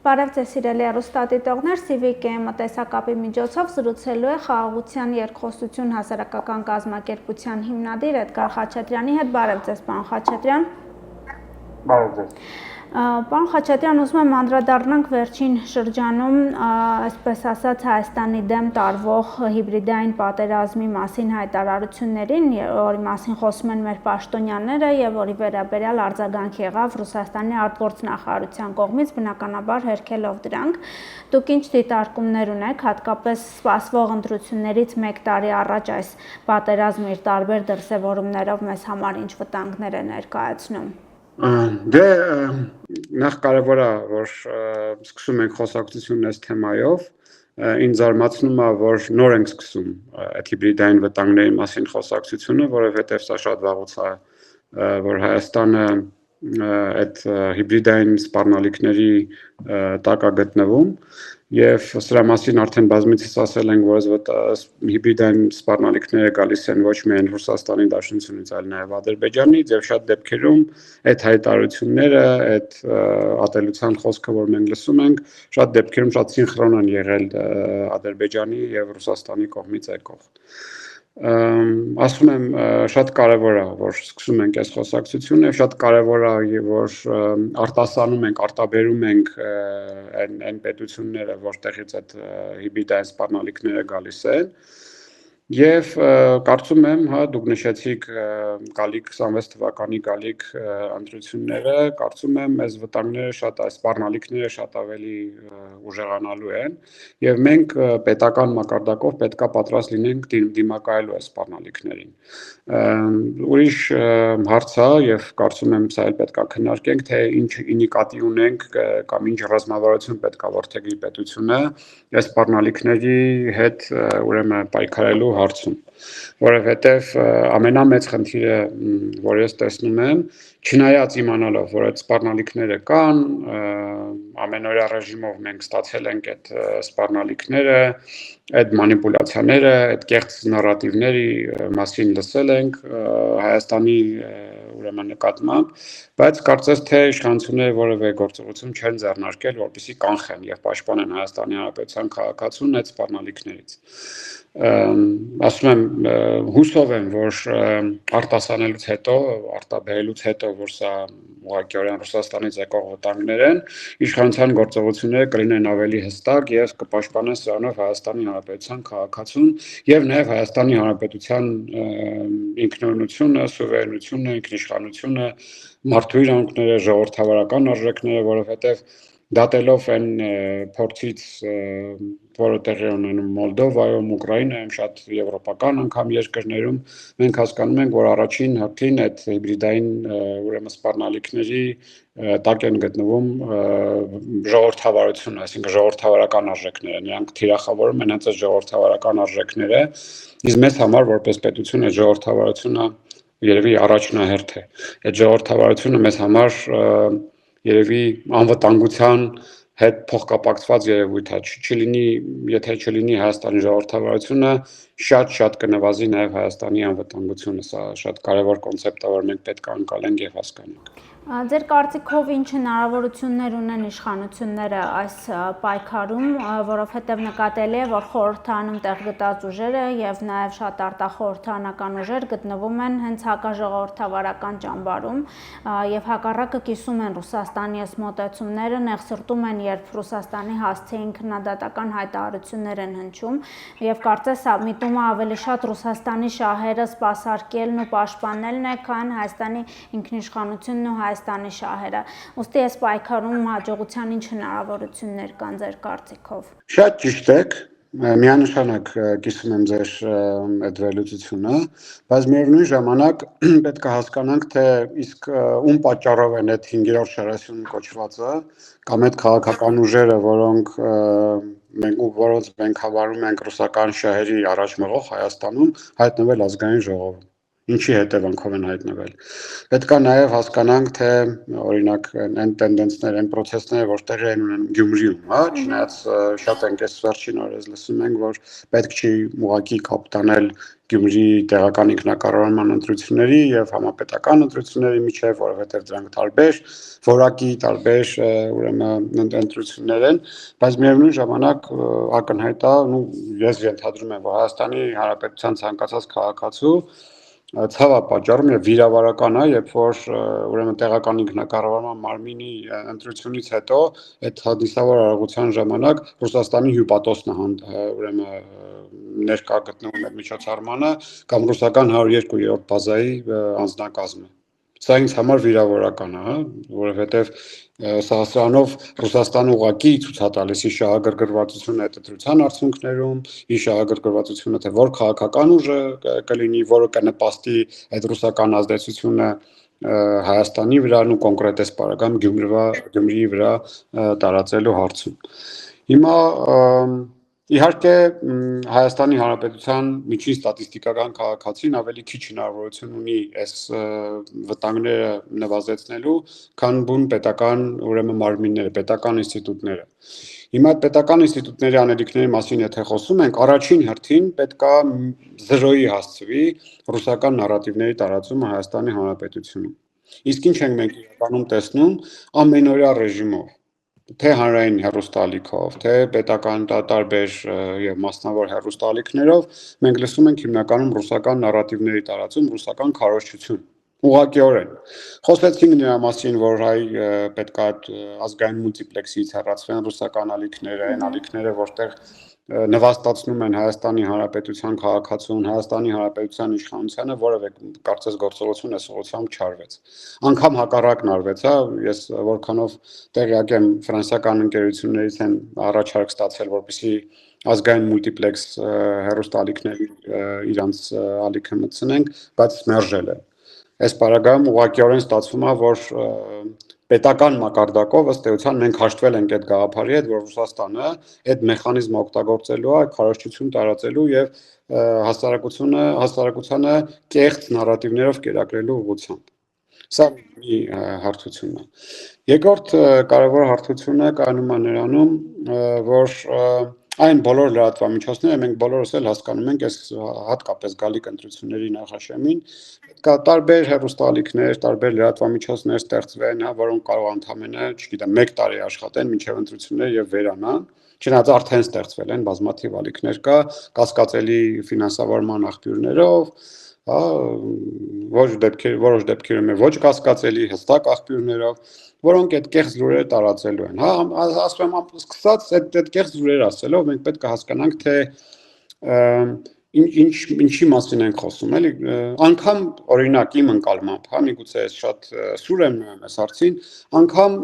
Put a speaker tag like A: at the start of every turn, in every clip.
A: Բարև ձեզ սիրելի հեռուստադիտողներ, Civic-ը տեսակապի միջոցով զրուցելու է Խաղաղության երկխոսություն հասարակական կազմակերպության հիմնադիր Էդգար Խաչատրյանի հետ։ Բարև ձեզ, պարոն Խաչատրյան։
B: Բարև ձեզ։
A: Պարոն Խաչատրյան, ուզում եմ անդրադառնանք վերջին շրջանում, այսպես ասած, Հայաստանի դեմ տարվող հիբրիդային պատերազմի մասին հայտարարություններին, որի մասին խոսում են մեր պաշտոնյաները եւ որի վերաբերյալ արձագանք եղավ Ռուսաստանի արտգործնախարարության կողմից, բնականաբար հերքելով դրանք։ Դուք ինչ դիտարկումներ ունեք, հատկապես սպասվող ընտրություններից 1 տարի առաջ այս պատերազմը իր տարբեր դրսևորումներով մեզ համար ինչ վտանգներ է ներկայացնում։
B: Դե նախ կարևոր է, որ սկսում ենք խոսակցությունն այս թեմայով, ինձ զարմացնում է, որ նոր ենք սկսում այդ հիբրիդային վտանգների մասին խոսակցությունը, որովհետև սա շատ վաղուց է, որ Հայաստանը այդ հիբրիդային սպառնալիքների տակ է գտնվում եւ սրա մասին արդեն բազմիցս ասել ենք, որ հիբրիդային սպառնալիքները գալիս են ոչ միայն Ռուսաստանի Դաշնությունից, այլ նաեւ Ադրբեջանից եւ շատ դեպքերում այդ հայտարարությունները, այդ ատելության խոսքը, որ մենք լսում ենք, շատ դեպքերում շատ սինխրոն են եղել Ադրբեջանի եւ Ռուսաստանի կողմից եկող։ Ասում եմ, շատ կարևոր է, որ սկսում ենք այս խոսակցությունը, շատ կարևոր է, որ արտասանում ենք, արտաբերում ենք այն պետությունները, որտեղից այդ հիբրիդային սպառնալիքները գալիս են։ Եվ կարծում եմ, դուք նշեցիք գալիք 26 թվականի գալիք ընտրությունները, կարծում եմ, այս վտանգները շատ, այս սպառնալիքները շատ ավելի ուժեղանալու են, եւ մենք պետական մակարդակով պետքա պատրաստ լինենք դիմակայելու այս սպառնալիքներին։ Ուրիշ հարց է, եւ կարծում եմ սա էլ պետքա քննարկենք, թե ինչ նկատի ունենք կամ ինչ ռազմավարություն պետքա որդեգրի պետությունը այս սպառնալիքների հետ ուրեմն պայքարելու հարցում, որովհետև ամենամեծ խնդիրը, որ ես տեսնում եմ, չնայած իմանալով, որ այդ սպառնալիքները կան, ամենօրյա ռեժիմով մենք ստացել ենք այդ սպառնալիքները, այդ մանիպուլյացիաները, այդ կեղծ նարատիվների մասին լսել ենք Հայաստանի ուրեմն նկատմամբ, բայց կարծես թե իշխանությունները որևէ գործողություն չեն ձեռնարկել, որպեսզի կանխեն եւ պաշտպանեն Հայաստանի Հանրապետության քաղաքացուն այդ սպառնալիքներից։ Ասում եմ, հուսով եմ, որ արտասանելուց հետո, արտաբերելուց հետո, որ սա ուղղակիորեն Ռուսաստանից եկող վտանգներ են, իշխանության գործողությունները կլինեն ավելի հստակ եւ կպաշտպանեն սրանով Հայաստանի Հանրապետության քաղաքացուն եւ նաեւ Հայաստանի Հանրապետության ինքնուրույնությունը, սուվերենությունը, ինքնիշխանությունը, մարդու իրավունքները, ժողովրդավարական արժեքները, որովհետեւ դատելով այն փորձից, որը տեղի ունենում Մոլդովայում, Ուկրաինայում, շատ եվրոպական անգամ երկրներում, մենք հասկանում ենք, որ առաջին հերթին այդ հիբրիդային ուրեմն սպառնալիքների տակ են գտնվում ժողովրդավարությունը, այսինքն ժողովրդավարական արժեքները, նրանք թիրախավորում են հենց այդ ժողովրդավարական արժեքները, իսկ մեզ համար որպես պետություն այդ ժողովրդավարությունը երևի առաջնահերթ է։ Այդ ժողովրդավարությունը մեզ համար երևի անվտանգության հետ փոխկապակցված երևույթ է, եթե չլինի Հայաստանի ժողովրդավարությունը, շատ կնվազի նաև Հայաստանի անվտանգությունը, սա շատ կարևոր կոնցեպտ է, որ մենք պետք է անցալենք եւ հասկանանք։
A: Ձեր կարծիքով ինչ հնարավորություններ ունեն իշխանությունները այս պայքարում, որովհետև նկատելի է, որ խորհրդանում տեղ գտած ուժերը եւ նաեւ շատ արտախորհրդանական ուժեր գտնվում են հենց հակաժողովրդավարական ճամբարում եւ հակառակը կիսում են Ռուսաստանի այս մոտեցումները, նեղսրտում են, երբ Ռուսաստանի հասցեին քննադատական հայտարարություններ են հնչում եւ կարծես միտումը ավելի շատ Ռուսաստանի շահերը սպասարկելն ու պաշտպանելն է, քան Հայաստանի ինքնիշխանությունն ու Հայաստանի շահերը։ Ոստի այս պայքարում հաջողության ինչ հնարավորություններ կան ձեր կարծիքով։
B: Շատ ճիշտ եք, միանշանակ կիսում եմ ձեր այդ վերլուծությունը, բայց միևնույն ժամանակ պետք է հասկանանք, թե իսկ ում պատճառով են այդ 5-րդ շարասյուն կոչվածը կամ այդ քաղաքական ուժերը, որոնց մենք հավարում ենք ռուսական շահերի առաջ մղող Հայաստանում հայտնվել ազգային ժողովում։ ինչի հետևանքով են հայտնվել։ Պետք է նաև հասկանանք, թե օրինակ այն տենդենսներ, այն process-ները, որ տեղի են ունենում Գյումրիում, հա, չնայած շատ ենք այս վերջին օրերս լսում ենք, որ պետք չի ուղղակի կապ տանել Գյումրի տեղական ինքնակառավարման ընտրությունների եւ համապետական ընտրությունների միջեւ, որովհետեւ դրանք տարբեր որակի, տարբեր ուրեմն ընտրություններ են, բայց միևնույն ժամանակ ակնհայտ է, ես ենթադրում եմ, որ Հայաստանի Հանրապետության ցանկացած քաղաքացու ցավապատճառում եւ վիրավորական է, երբ որ ուրեմն տեղական ինքնակառավարման մարմինի ընտրությունից հետո այդ հանդիսավոր արարողության ժամանակ Ռուսաստանի հյուպատոսն է ուրեմն ներկա գտնվում այդ միջոցառմանը կամ ռուսական 102-րդ բազայի անձնակազմը։ Սա ինձ համար վիրավորական է, որովհետև սրանով Ռուսաստանը ուղղակի ցույց է տալիս իր շահագրգռվածությունը այդ ընտրության արդյունքներում, իր շահագրգռվածությունը թե որ քաղաքական ուժը կլինի, որը կնպաստի այդ ռուսական ազդեցությունը Հայաստանի վրա ու կոնկրետ էսպարագամ Գյումրիի վրա տարածելու հարցում։ Հիմա իհարկե Հայաստանի Հանրապետության միջին ստատիստիկական քաղաքացին ավելի քիչ հնարավորություն ունի այս վտանգները նվազեցնելու, քան բուն պետական ուրեմն մարմինները, պետական ինստիտուտները։ Հիմա պետական ինստիտուտների անելիքների մասին եթե խոսում ենք, առաջին հերթին պետք է զրոյի հասցվի ռուսական նարատիվների տարածումը Հայաստանի Հանրապետությունում։ Իսկ ինչ ենք մենք իրականում տեսնում ամենօրյա ռեժիմով, թե հանրային հեռուստաալիքով, թե պետական տարբեր եւ մասնավոր հեռուստաալիքներով մենք լսում ենք հիմնականում ռուսական նարատիվների տարածում, ռուսական քարոզչություն։ Ուղղակիորեն խոսեցինք նրա մասին, որ հայ պետք է ազգային մուլտիպլեքսից հեռացվեն ռուսական ալիքները, այն ալիքները, որտեղ նվաստացնում են Հայաստանի Հանրապետության քաղաքացուն, Հայաստանի Հանրապետության իշխանությանը, որևէ կարծես գործողություն այս ուղղությամբ չարվեց։ Անկամ հակառակն արվեց, հա, ես որքանով տեղյակ եմ ֆրանսիական ընկերություններից են առաջարկ ստացել, որպեսզի ազգային մուլտիպլեքս հեռուստաալիքների իրանց ալիքը մտցնենք, բայց մերժել է։ Այս պարագայում ուղղակիորեն ստացվում է, որ պետական մակարդակով ըստ էության մենք հաշտվել ենք այդ գաղափարի հետ, որ Ռուսաստանը այդ մեխանիզմը օգտագործելու է քարոզչություն տարածելու եւ հասարակությանը կեղծ նարատիվներով կերակրելու ուղղությամբ։ Սա մի հարթությունն է։ Երկրորդ կարևոր հարթությունը կայանում է նրանում, որ այն բոլոր լրատվամիջոցները մենք բոլորս էլ հասկանում ենք այս հատկապես գալիք ընտրությունների նախաշեմին կա տարբեր հեռուստաալիքներ, տարբեր լրատվամիջոցներ ստեղծվեն, որոնք կարող ընդամենը, չգիտեմ, 1 տարի աշխատեն մինչև ընտրությունները եւ վերանան, չնայած արդեն ստեղծվել են բազմաթիվ ալիքներ կա, կասկածելի ֆինանսավորման աղբյուրներով, որոշ դեպքերում ոչ կասկածելի հստակ աղբյուրներով, որոնք այդ կեղծ լուրերը տարածելու են, հա, ասում եմ, սկսած այդ կեղծ լուրերը ասելով մենք պետք է հասկանանք, թե ինչի մասին ենք խոսում, էլի, անգամ օրինակ իմ ընկալմամբ, հա, միգուցե ես շատ սուր եմ նայում այս հարցին, անգամ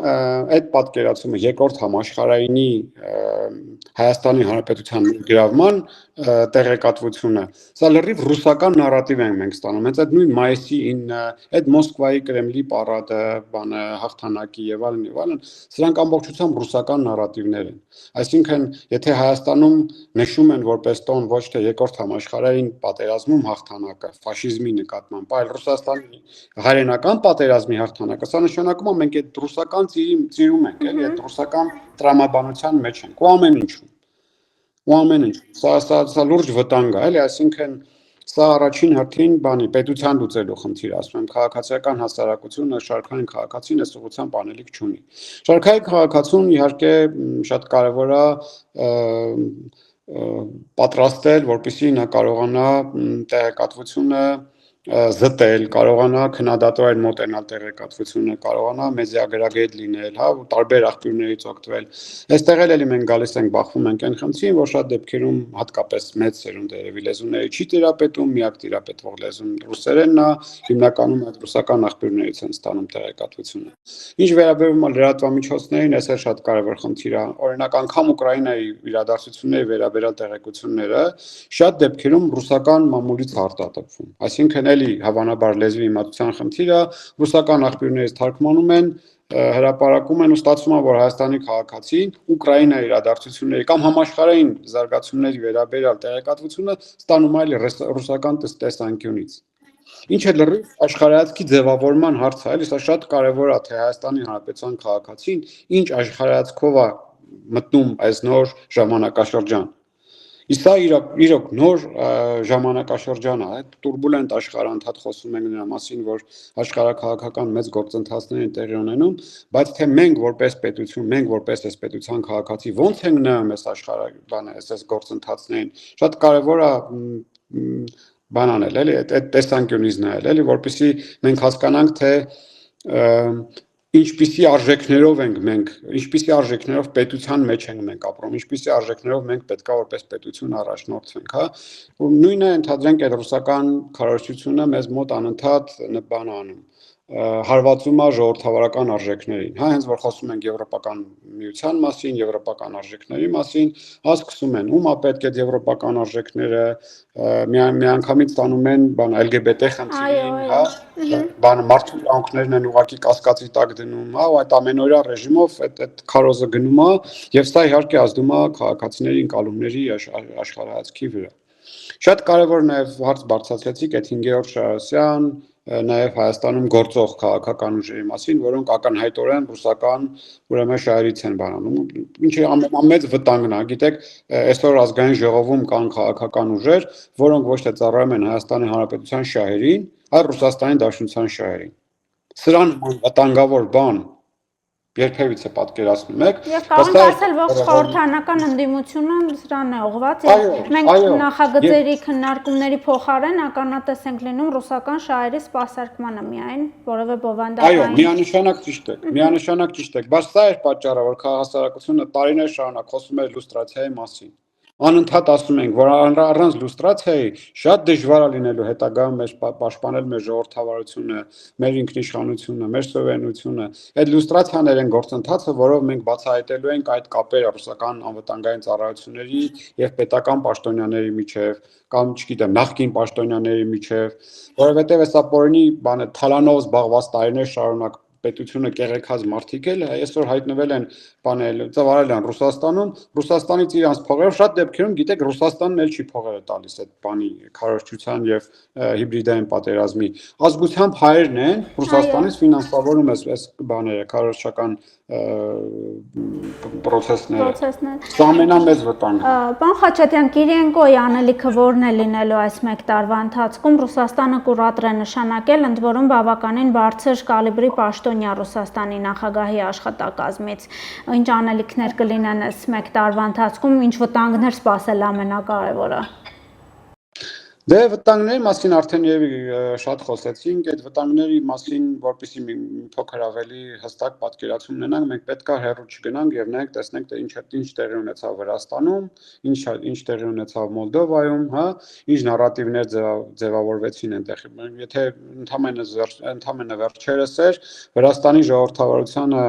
B: այդ պատկերացումը երկրորդ համաշխարհայինի Հայաստանի Հանրապետության գրավման տեղեկատվությունը, սա լրիվ ռուսական նարատիվ ենք մենք ստանում, հենց այդ նույն մայիսի 9-ը, այդ Մոսկվայի Կրեմլի պարադը, բանը հաղթանակի եւ այլն, սրանք ամբողջությամբ ռուսական նարատիվներ են։ Այսինքն, եթե Հայաստանում նշում են որպես տոն ոչ թե երկրորդ համաշխարհային պատերազմում հաղթանակը, ֆաշիզմի նկատմամբ, այլ Ռուսաստանի հայրենական պատերազմի հաղթանակը, սա նշանակում է մենք այդ ռուսական ծիրում ենք, էլի, այդ ռուսական տրամաբանության մեջ ենք, ու ամեն ինչում։ Սա լուրջ վտանգ է, էլի, այսինքն սա առաջին հերթին բանի պետության լուծելու խնդիր, ասում եմ, քաղաքացիական հասարակությունը, շարքային քաղաքացին այս ուղղությամբ անելիք չունի։ Շարքային քաղաքացուն իհարկե շատ կարևոր է պատրաստել, որպեսզի նա կարողանա տեղեկատվությունը զտել, կարողանա քննադատորեն մոտենալ տեղեկատվությունը, կարողանա մեդիագրագետ լինել, հա, ու տարբեր աղբյուրներից օգտվել։ Այստեղ էլի մենք գալիս ենք բախվում ենք այն խնդրին, որ շատ դեպքերում հատկապես մեծ սերունդը երևի լեզուների չի տիրապետում, միակ տիրապետվող լեզուն ռուսերենն է, հիմնականում այդ ռուսական աղբյուրներից են ստանում տեղեկատվությունը։ Ինչ վերաբերում է լրատվամիջոցներին, այս էլ շատ կարևոր խնդիր է։ Օրինակ անգամ Ուկրաինայի իրադարձությունների վերաբերյալ տեղեկությունները շատ դեպքերում ռուսական մամուլից արտատպվում։ Այսինքն էլի հավանաբար լեզվի իմացության խնդիրը ռուսական աղբյուրներից թարգմանում են, հրապարակում են ու ստացվում է, որ Հայաստանի քաղաքացին Ուկրաինայի իրադարձությունների կամ համաշխարհային զարգացումների վերաբերյալ տեղեկատվությունը ստանում այլ ռուսական տեսանկյունից։ Ինչը լրիվ աշխարհայացքի ձևավորման հարց է, էլի սա շատ կարևոր է, թե Հայաստանի Հանրապետության քաղաքացին ինչ աշխարհայացքով է մտնում այս նոր ժամանակաշրջան։ Իսկ սա իրոք նոր ժամանակաշրջան է, այդ տուրբուլենտ աշխարհը անդադ խոսում ենք նրա մասին, որ աշխարհակաղակական մեծ գործընթացներ են տեղի ունենում, բայց թե մենք որպես պետություն, մենք որպես այս պետության քաղաքացի ո՞նց ենք նայում այս այս գործընթացներին, շատ կարևոր է բան անել, էլի, այդ տեսանկյունից նայել, էլի, որպեսզի մենք հասկանանք, թե ինչպիսի արժեքներով ենք մենք, ինչպիսի արժեքներով պետության մեջ ենք մենք ապրում, ինչպիսի արժեքներով մենք պետքա որպես պետություն առաջնորդվենք, հա։ Նույնը ընդհանրենք այդ ռուսական քարոզչությունը մեզ մոտ անընդհատ բան անում, հարվածում է ժողովրդավարական արժեքներին, հա, հենց որ խոսում ենք եվրոպական միության մասին, եվրոպական արժեքների մասին, հասկանում են, ում է պետք է եվրոպական արժեքները, միանգամից տանում են բան LGBT խնդիրին, հա, բան մարդու կյանքներն են ուղղակի կասկածի տակ դնում, հա, ու այդ ամենօրյա ռեժիմով այդ քարոզը գնում է, եւ սա իհարկե ազդում է քաղաքացիների ընկալումների աշխարհայացքի վրա։ Շատ կարևոր նաև հարց բարձրացրեցիք այդ 5-րդ Շարասյան, նաև Հայաստանում գործող քաղաքական ուժերի մասին, որոնք ակնհայտորեն ռուսական ուրեմն շահերից են բանանում։ Ինչի ամենամեծ վտանգն է, գիտեք, այսօր ազգային ժողովում կան քաղաքական ուժեր, որոնք ոչ թե ծառայում են Հայաստանի Հանրապետության շահերին, այլ Ռուսաստանի Դաշնության շահերին։ Սրան վտանգավոր բան երբևիցե պատկերացնում եք,
A: եւ կարող ենք ասել, որ խորհրդանական ընդդիմությունը սրան է ուղղված, եւ մենք նախագծերի քննարկումների փոխարեն ականատես ենք լինում ռուսական շահերի սպասարկմանը միայն, որովե բովանդակային։
B: Այո, միանշանակ ճիշտ եք, միանշանակ ճիշտ եք, բայց սա էր պատճառը, որ քաղաքասարակությունը տարիներ շարունակ խոսում էր լուստրացիայի մասին։ Անընդհատ ասում ենք, որ առանց լուստրացիայի շատ դժվար է լինելու հետագայում մեր պաշտպանել մեր ժողովրդավարությունը, մեր ինքնիշխանությունը, մեր սովերենությունը։ Այդ լուստրացիաներ են գործընթացը, որով մենք բացահայտելու ենք այդ կապերը ռուսական անվտանգային ծառայությունների եւ պետական պաշտոնյաների միջև, կամ չգիտեմ, նախկին պաշտոնյաների միջև, որովհետեւ հեսա պորինի բանը թալանով զբաղված տարիներ շարունակ պետությունը կեղեքած մարդիկ էլ այսօր հայտնվել են բանել, ծավալել են Ռուսաստանում, Ռուսաստանից իրանց փողերով շատ դեպքերում, գիտեք, Ռուսաստանն էլ չի փողերը տալիս այդ բանի քարոզչության եւ հիբրիդային պատերազմի։ Ազգությամբ հայերն են, Ռուսաստանից ֆինանսավորում այս բաները, քարոզչական process-ները։ Սա ամենամեծ վտանգն է։
A: Պարոն Խաչատյան, Կիրիենկոյի անելիքը ո՞րն է լինելու այս մեկ տարվա ընթացքում։ Ռուսաստանը կուրատոր է նշանակել, ընդ որում բավականին բարձր կալիբրի պաշտոնյա Ռուսաստանի նախագահի աշխատակազմից։ Ինչ անելիքներ կլինեն այս մեկ տարվա ընթացքում, ինչ վտանգներ սպասել ամենակարևորը։
B: Դե վտանգների մասին արդեն եւ շատ խոսեցինք, այդ վտանգների մասին, որպեսզի մի փոքր ավելի հստակ պատկերացում ունենանք, մենք պետք է հեռու չգնանք եւ նայենք, տեսնենք, թե ինչ տեղի ունեցավ Վրաստանում, ինչ տեղի ունեցավ Մոլդովայում, հա, ինչ նարատիվներ ձևավորվեցին այնտեղ։ Եթե ընդամենը վերջերս էր Վրաստանի ժողովրդավարությունը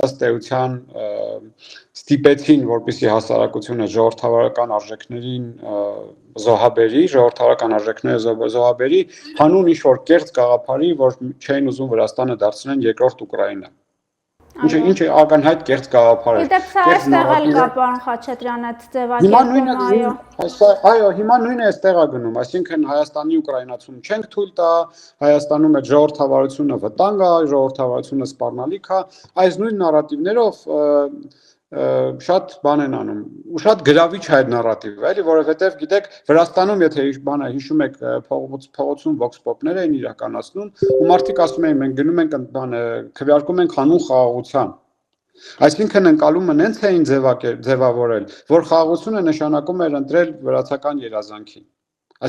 B: ըստ էության ստիպեցին, որպեսզի հասարակությունը ժողովրդավարական արժեքներին զոհաբերի, ժողովրդավարական արժեքները զոհաբերի, հանուն ինչ-որ կեղծ գաղափարի, որ չէին ուզում Վրաստանը դարձնեն երկրորդ Ուկրաինա։ Ինչը ակնհայտ կեղծ գաղափար է։
A: Գիտեք, սա այստեղ էլ կա, պարոն Խաչատրյան, այդ ձևակերպումը, այո։
B: Այո, հիմա նույնը այստեղ է գնում, այսինքն Հայաստանի ուկրաինացում չենք թույլ տա, Հայաստանում այդ ժողովրդավարությունը վտանգ է, ժողովրդավարությունը սպառնալիք է, այս նույն նարատիվներով շատ բան են անում ու շատ գրավիչ է այդ նարատիվը, էլի, որովհետև գիտեք Վրաստանում եթե բանը հիշում եք փողոցում vox pop-ներ էին իրականացնում ու մարդիկ ասում էին մենք գնում ենք բանը քվեարկում ենք հանուն խաղաղության, այսինքն ընկալումը նենց էին ձևավորել, որ խաղաղությունը նշանակում էր ընտրել վրացական երազանքին,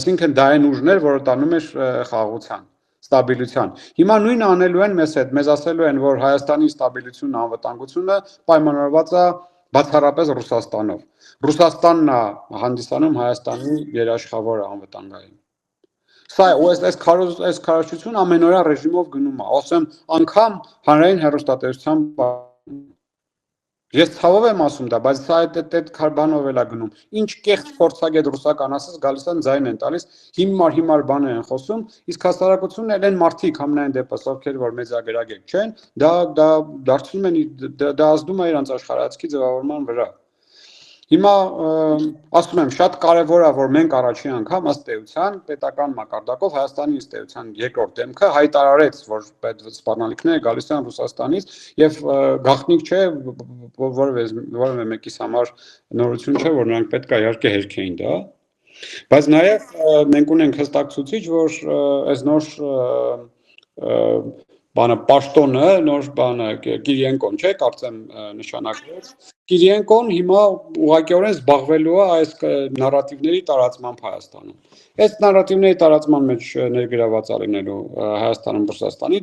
B: այսինքն դա այն ուժներ, որը տանում էր խաղաղության ստաբիլության։ Հիմա նույնը անելու են մեզ հետ, մեզ ասելու են, որ Հայաստանի ստաբիլությունն, անվտանգությունը պայմանավորված է բացառապես Ռուսաստանով։ Ռուսաստանն է հանդիսանում Հայաստանի երաշխավորը անվտանգային։ Սա այս քարոզչությունը ամենօրյա ռեժիմով գնում է, ասեմ, անգամ հանրային հեռուստատեսության Ես ցավով եմ ասում դա, բայց սա այդ քարբանով էլ է գնում։ Ինչ կեղծ փորձագետ ռուսական ասած գալիս են ձայն են տալիս, հիմար բաներ են խոսում, իսկ հասարակությունն էլ են մարդիկ համնային դեպս, ովքեր որ մեծագրագետ չեն, դա դարձնում են դա ազդում է իրանց աշխարհայացքի ձևավորման վրա։ Հիմա ասում եմ, շատ կարևոր է, որ մենք առաջին անգամ ըստ էության պետական մակարդակով Հայաստանի ըստ էության երկրորդ դեմքը հայտարարեց, որ այդ սպառնալիքները գալիս են Ռուսաստանից եւ գաղտնիք չէ, որևէ մեկիս համար նորություն չէ, որ նրանք պետք է իհարկե հերքեին դա։ Բայց նաև մենք ունենք հստակ ցուցիչ, որ այս նոր բանը պաշտոնը, նոր բանը Կիրիենկոն չէ, կարծեմ նշանակվեց։ Կիրիենկոն հիմա ուղղակիորեն զբաղվելու է այս նարատիվների տարածմամբ Հայաստանում։ Այս նարատիվների տարածման մեջ ներգրաված է լինելու Հայաստանում Ռուսաստանի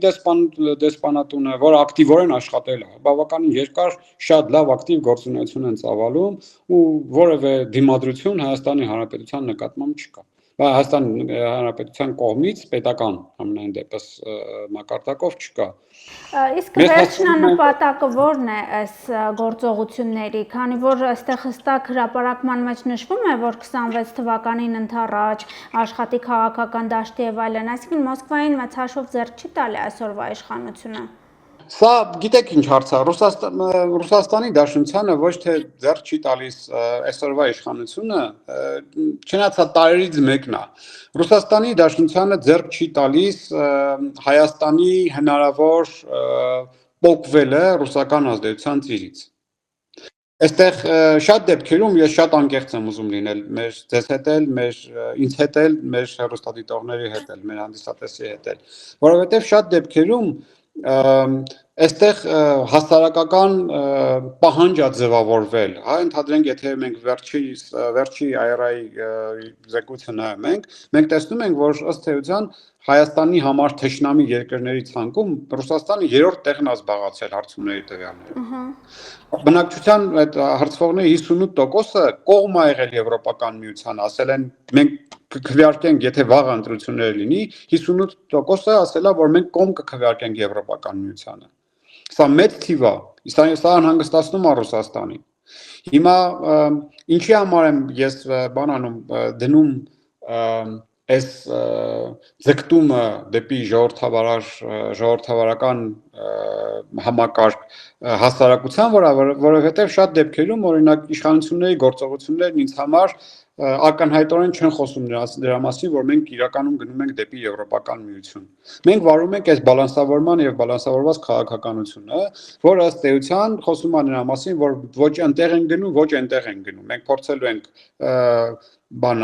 B: դեսպանատունը, որը ակտիվորեն աշխատել է, բավականին երկար շատ լավ ակտիվ գործունեություն են ծավալում ու որևէ դիմադրություն Հայաստանի Հանրապետության նկատմամբ չկա։ Հայաստանի Հանրապետության կողմից պետական ամենայն դեպս մակարդակով չկա։
A: Իսկ վերջնանպատակը ո՞րն է այս գործողությունների, քանի որ այստեղ հստակ հրապարակման մեջ նշվում է, որ 26 թվականին ընդառաջ աշխատի քաղաքական դաշտի եւ այլն, այսինքն Մոսկվային մեծ հաշվով ձեռք չի տալի այսօրվա իշխանությունը։
B: Սա գիտեք ինչ հարց է, Ռուսաստանի Դաշնությանը ոչ թե ձեռք չի տալիս այսօրվա իշխանությունը, չնայած տարերից մեկն է։ Ռուսաստանի Դաշնությանը ձեռք չի տալիս Հայաստանի հնարավոր պոկվելը ռուսական ազդեցության ծիրից։ Այստեղ շատ դեպքերում ես շատ անկեղծ եմ ուզում լինել ձեզ հետ էլ, ինձ հետ էլ, մեր հեռուստադիտողների հետ էլ, մեր հանդիսատեսի հետ էլ, որովհետև շատ դեպքերում այստեղ հասարակական պահանջ է ձևավորվել, հա, ընդհանրենք, եթե մենք վերջի IRA-ի զեկույցը նայենք, մենք տեսնում ենք, որ ըստ էության Հայաստանի համար թշնամի երկրների ցանկում Ռուսաստանը երրորդ տեղն է զբաղացել հարցումների տվյալներով։ Բնակչության այդ հարցվողների 58%-ը կողմ է եղել Եվրոպական միությանը, ասել են մենք կքվեարկենք, եթե վաղ ընտրություններ լինի, 58%-ը ասել է, որ մենք կողմ կքվեարկենք Եվրոպական միությանը։ Սա մեծ թիվ է, սա անհանգստացնում է Ռուսաստանին։ Հիմա ինչի համար եմ ես դնում այս ձգտումը դեպի ժողովրդավարական համակարգ հասարակության վրա, որովհետև շատ դեպքերում օրինակ իշխանությունների գործողություններն ինձ համար ակնհայտորեն չեն խոսում դրա մասին, որ մենք իրականում գնում ենք դեպի Եվրոպական միություն։ Մենք վարում ենք այս բալանսավորման եւ բալանսավորված քաղաքականությունը, որը ըստ էության խոսում է նրա մասին, որ ոչ այնտեղ են գնում, ոչ այնտեղ են գնում։ Մենք փորձելու ենք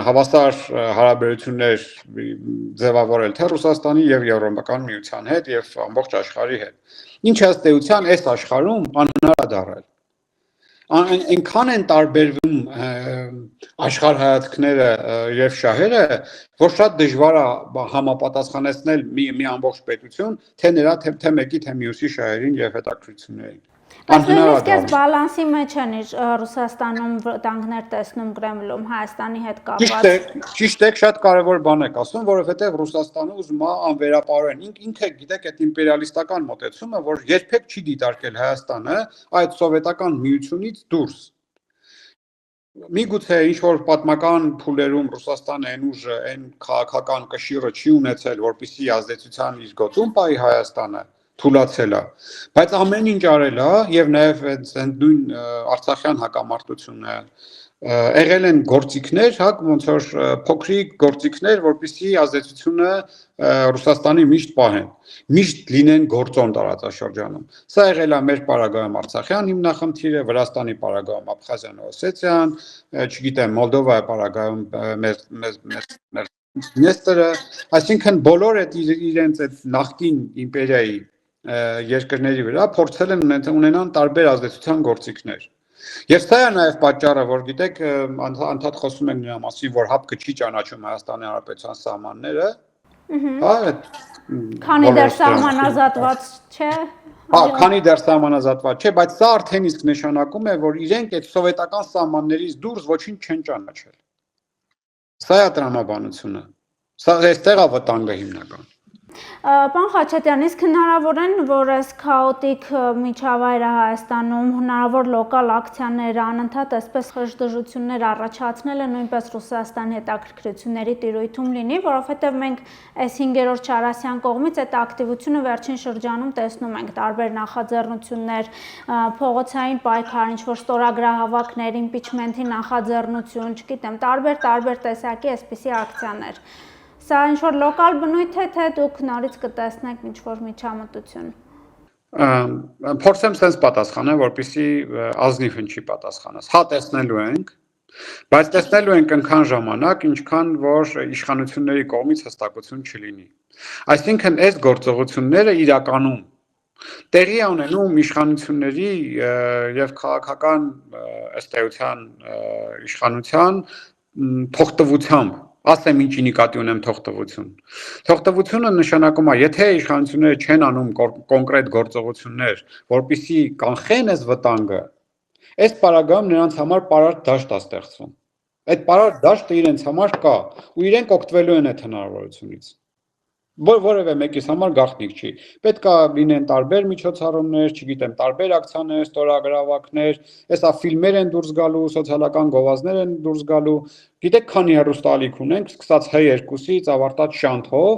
B: հավասար հարաբերություններ ձևավորել թե Ռուսաստանի եւ Եվրոպական միության հետ եւ ամբողջ աշխարհի հետ։ Ինչը ըստ էության այս աշխարհում անհնար է դառել։ Այնքան են տարբերվում աշխարհայացքները եւ շահերը, որ շատ դժվար է համապատասխանեցնել մի ամբողջ պետություն, թե նրա թե մեկի թե մյուսի շահերին եւ հետաքրքրություններին։
A: Նույնիսկ այս բալանսի մեջ են Ռուսաստանում վտանգներ տեսնում Կրեմլում Հայաստանի հետ կապված։
B: Ճիշտ է, շատ կարևոր բան եք ասում, որովհետև Ռուսաստանը ուզում է անվերապահորեն ինքը գիտեք այդ իմպերիալիստական մոտեցումը, որ երբեք չի դիտարկել Հայաստանը այդ սովետական միությունից դուրս։ Միգուցե ինչ-որ պատմական փուլերում Ռուսաստանը այն ուժը, այն քաղաքական կշիռը չի ունեցել, որպեսզի ազդեցության իր գոտում պահի Հայաստանը, թուլացել է, բայց ամեն ինչ արել է եւ նաեւ այդ նույն Արցախյան հակամարտությունը եղել են գործիքներ, հա, ոնց որ փոքրիկ գործիքներ, որպեսզի ազդեցությունը Ռուսաստանի միշտ պահեն, միշտ լինեն գործոն տարածաշրջանում։ Սա եղել է մեր պարագայում Արցախյան հիմնախնդիրը, Վրաստանի պարագայում Աբխազիան, Օսեթիան, չգիտեմ, Մոլդովայի պարագայում մեր Դնեստրը, այսինքն բոլոր այդ իրենց այդ նախկին իմպերիայի երկրների վրա փորձել են ունենան տարբեր ազդեցության գործիքներ։ Եվ սա է նաև պատճառը, որ գիտեք, անդադ խոսում ենք նրա մասին, որ ՀԱՊԿ չի ճանաչում Հայաստանի Հանրապետության սահմանները, հա,
A: քանի դեռ սահմանազատված չէ։
B: Հա, քանի դեռ սահմանազատված չէ, բայց սա արդեն իսկ նշանակում է, որ իրենք այդ սովետական սահմաններից դուրս ոչինչ չեն ճանաչել։ Սա է տրամաբանությունը։ Սա այստեղ է վտանգը հիմնական։
A: Պարոն Խաչատրյան, իսկ հնարավոր են, որ այս քաոտիկ միջավայրը Հայաստանում հնարավոր լոկալ ակցիաներ անընդհատ այսպես խժդժություններ առաջացնելը նույնպես Ռուսաստանի հետաքրքրությունների տիրույթում լինի, որովհետև մենք այս 5-րդ Չարասյան կողմից այդ ակտիվությունը վերջին շրջանում տեսնում ենք տարբեր նախաձեռնություններ, փողոցային պայքար, ինչ-որ ստորագրահավաքներ, իմպիչմենթի նախաձեռնություն, չգիտեմ, տարբեր տեսակի այսպիսի ակցիաներ։ Սա ինչ-որ լոկալ բնույթ է, թե դուք նորից կտեսնեք ինչ-որ միջամտություն։
B: Փորձեմ sense պատասխանել, որպեսզի ազնիվ հնչի պատասխանս։ Հա, տեսնելու ենք, բայց տեսնելու ենք այնքան ժամանակ, ինչքան որ իշխանությունների կողմից հստակություն չլինի։ Այսինքն այս գործողությունները իրականում տեղի ունենում իշխանությունների եւ քաղաքական ըստ էության իշխանության թողտվությամբ ասեմ ինչի նկատի ունեմ թողտվություն։ Թողտվությունը նշանակում է, եթե իշխանությունները չեն անում կոնկրետ գործողություններ, որպեսզի կանխեն այս վտանգը, այս պարագայում նրանց համար պարարտ դաշտ է ստեղծվում։ Այդ պարարտ դաշտը իրենց համար կա, ու իրենք օգտվելու են այդ հնարավորությունից։ Որևէ մեկիս համար գաղտնիք չի։ Պետք է լինեն տարբեր միջոցառումներ, չգիտեմ, տարբեր ակցիաներ, ստորագրավակներ, հեսա ֆիլմեր են դուրս գալու, սոցիալական գովազդներ են դուրս գալու։ Գիտեք, քանի հեռուստաալիք ունենք, սկսած H2-ից ավարտած Շանթով,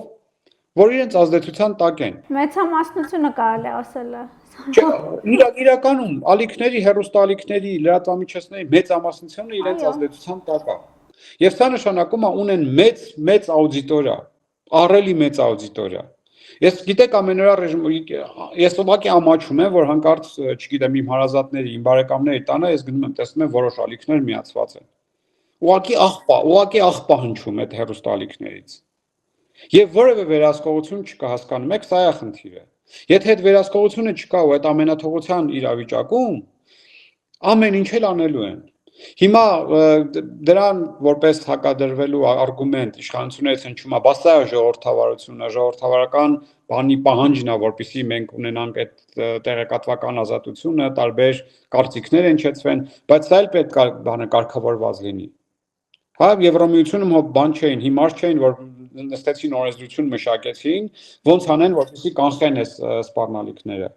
B: որ իրենց ազդեցության տակ են։
A: Մեծամասնությունը կարելի ասել է։
B: Իրականում ալիքների, հեռուստաալիքների, լրատվամիջոցների մեծամասնությունը իրենց ազդեցության տակ է։ Եվ սա նշանակում է ունեն մեծ աուդիտորիա, ահռելի մեծ աուդիտորիա։ Ես գիտեք ամեն օր ես ուղղակի ամաչում եմ, որ հանկարծ, չգիտեմ, իմ հարազատների, իմ բարեկամների տանը ես գնում եմ, տեսնում եմ որոշ ալիքներ միացված են։ Ուղղակի աղբա հնչում այդ հեռուստաալիքներից։ Եվ որևէ վերահսկողություն չկա, հասկանում եք, սա է խնդիրը։ Եթե այդ վերահսկողությունը չկա ու այդ ամենաթողության իրավիճակում ամեն ինչ էլ անելու են։ Հիմա դրան որպես հակադրվելու արգումենտ իշխանություններից հնչում է, բա սա է ժողովրդավարությունը, ժողովրդավարական բանի պահանջն է, որպեսզի մենք ունենանք այդ տեղեկատվական ազատությունը, տարբեր կարծիքներ հնչեցվեն, բայց սա էլ պետք է կարգավորված լինի։ Հա, Եվրոմիությունում բան չէին, հիմար չէին, որ նստեցին օրենսդրություն մշակեցին, ոնց անեն, որպեսզի կանխեն այս սպառնալիքները։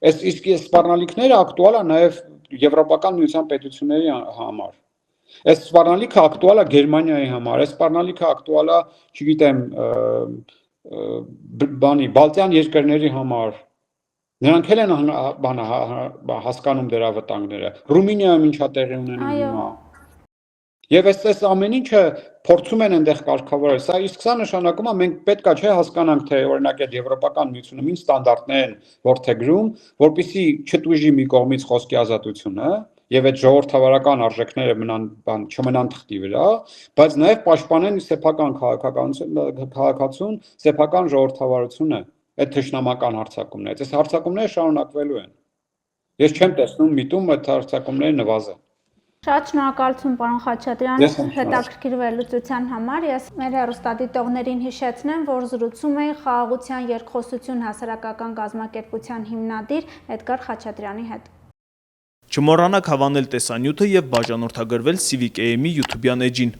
B: Իսկ այս սպառնալիքները ակտուալ է նաև Եվրոպական միության պետությունների համար։ Այս սպառնալիքը ակտուալ է Գերմանիայի համար, այս սպառնալիքը ակտուալ է, չգիտեմ, Բալտյան երկրների համար։ Նրանք էլ են հասկանում դրա վտանգները։ Ռումինիայում ինչա տեղի ունենում հիմա։ Եվ այս ամեն ինչը փորձում են այնտեղ կարգավորել։ Իսկ սա նշանակում է մենք պետքա չէ հասկանանք, թե օրինակ այդ Եվրոպական միությունում ինչ ստանդարտներ են որդեգրում, որպեսզի չտուժի մի կողմից խոսքի ազատությունը եւ այդ ժողովրդավարական արժեքները չմնան թղթի վրա, բայց նաեւ պաշտպանեն սեփական քաղաքացուն, սեփական ժողովրդավարությունը այդ թշնամական հարձակումներից։ Այս հարձակումները շարունակվելու են։ Ես չեմ տեսնում միտում այդ հարձակումները նվազեն։
A: Շատ շնորհակալություն պարոն Խաչատրյան հետաքրքիր վերլուծության համար։ Ես մեր հեռուստադիտողներին հիշեցնեմ, որ զրուցում էի Խաղաղության երկխոսություն հասարակական կազմակերպության հիմնադիր Էդգար Խաչատրյանի հետ։
C: Չմոռանաք հավանել տեսանյութը եւ բաժանորդագրվել Civic AM-ի YouTube-յան էջին։